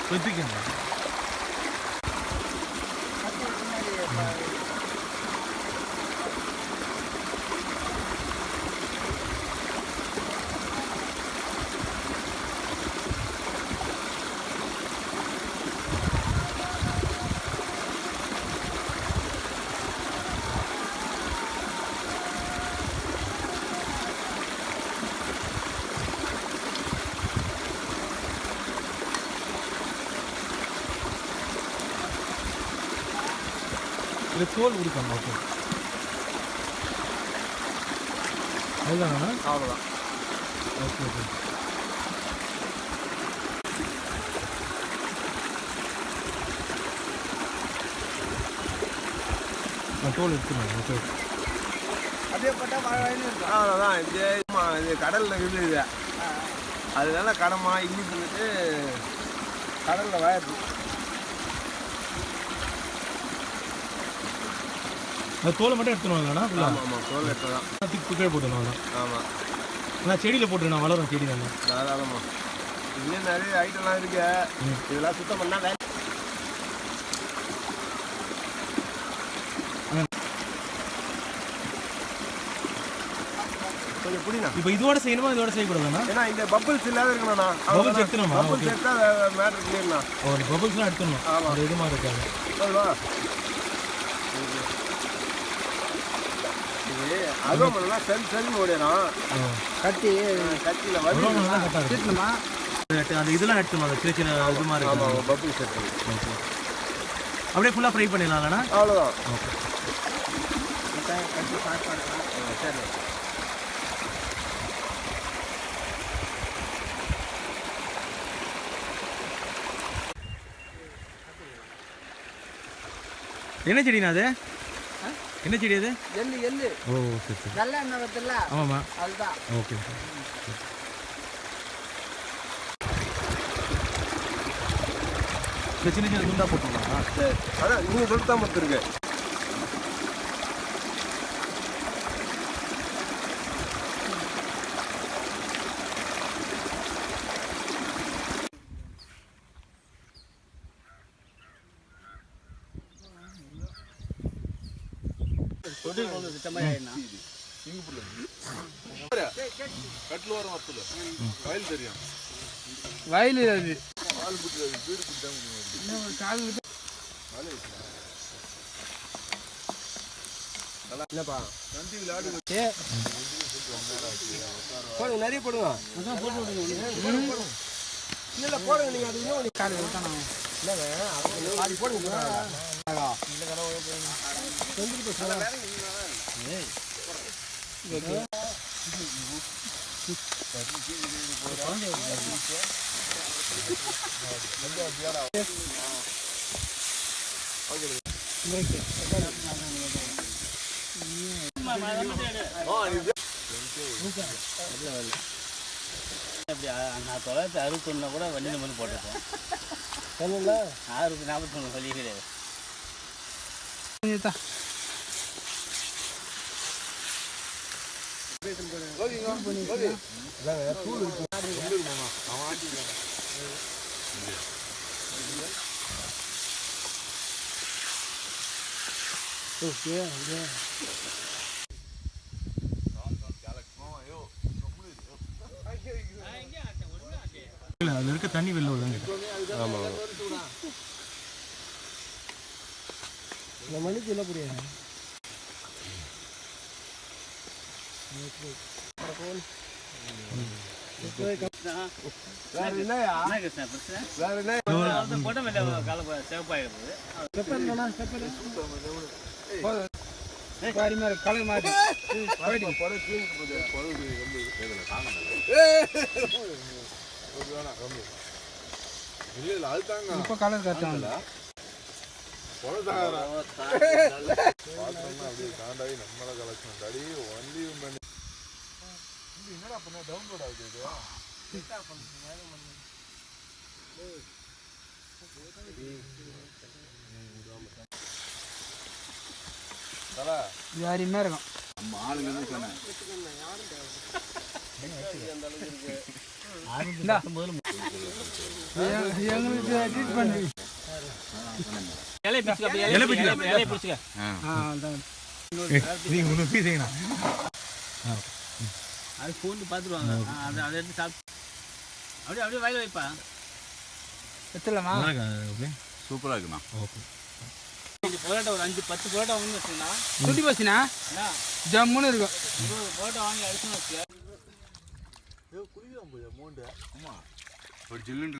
கொத்திக்கணும். இது தோல் உரிக்கணும். ஓகே, அதுதானா? அவ்வளோதான். Okay okay. தோல் எடுத்துக்கணும். ஓகே, அப்படியே போட்டால் மழை இருக்கும். அவ்வளோதான். இது கடலில் இருக்குது. இது அதனால கடமா இஞ்சி பண்ணிட்டு கடலில் வாயிடுது. அது தோலை மட்டும் எடுத்துணும் இல்லைண்ணா? ஆமாம் ஆமாம், தோல் எடுத்துதான் கீழே போட்டுருவாங்க. ஆமாம், நான் செடியில் போட்டுருண்ணா, வளரும் செடி தானே. தாராளமாக. இன்னும் நிறைய ஐட்டம்லாம் இருக்கு. இதெல்லாம் சுத்தம் பண்ணால் வேலை. கொஞ்சம் புரியுதா? இப்போ இதோட செய்யணுமா இதோட செய்யக்கூடாதுண்ணா? ஏன்னா இந்த பபிள்ஸ் இல்லாத இருக்கணும்ண்ணா. பபிள்ஸ் எடுத்துணுமா? பபிள்ஸ் எடுத்தால் மேட்ரு கிளியர்ண்ணா. ஓ, பபிள்ஸ்லாம் எடுத்துடணும். ஆமாம், இது மாதிரி இருக்காது. சொல்லுவா. இது அதுவும் பண்ணலாம். செல்னு ஓடிடும். கட்டியில் வரும். அந்த இதெல்லாம் எடுத்துணும். அந்த சின்ன சின்ன இது மாதிரி இருக்கும். ஆமாம், பபிள்ஸ் எடுத்துணும். அப்படியே ஃபுல்லாக ஃப்ரை பண்ணிடலாம்ண்ணா? அவ்வளோதான். ஓகே, கட்டி ஸ்டார்ட் பண்ணலாம். சரி. என்ன செடிண்ணா அது? என்ன செடி அது? எள்ளு. ஓ, சரி சரி. நல்ல எண்ணெய் வருதுல்ல? ஆமாம்மா, அதுதான். ஓகே. இந்த சின்ன சின்ன துண்டா போட்டுருலாம். அதான் நீங்கள் சொல்லிட்டு தான் பார்த்துருக்கு. வயல் அது என்னப்பா போடுங்க, நிறைய போடுங்க. இல்லை போடுங்க. நீங்கள் அது இன்னும் காடு இல்லைங்க, பாதி போடுங்க. நான் 961 கூட வண்டியில் மட்டும் போட்டிருக்கேன். 643 சொல்லி கிடையாது. அதில் இருக்க தண்ணி வெளில விடுங்க. ஆமாம், இந்த மணிக்கு இல்லை புரியாது. வேற என்னையா? வேற என்ன? போட்ட மேலே கால சிவப்பாயிடுது. கலர் மாதிரி இப்போ கலர் கட்டாங்கல்ல என்னடா பண்ண டவுன்லோட் ஆகுது இது? யாருமே இருக்கும் நம்ம ஆளுங்க சொன்னேன். எங்களுக்கு ட்ரீட் பண்ணி இலையை பிடிச்சிக்க இலையை பிடிச்சிக்க அது பூண்டு பார்த்துருவாங்க அதை எடுத்து சாப்பிட்டு அப்படியே வாயில் வைப்பா எத்தலாமா சூப்பராக இருக்குண்ணா. புரோட்டா ஒரு 5-10 புரோட்டா வாங்கி வச்சுருந்தா சுட்டி போச்சுண்ணா ஜம்முன்னு இருக்கும் 20 புரோட்டா வாங்கி அடிச்சுன்னு வச்சுக்க குடிக்கலாம் போய் அமௌண்ட்டு. ஆமாம் ஒரு ஜில்லுன்னு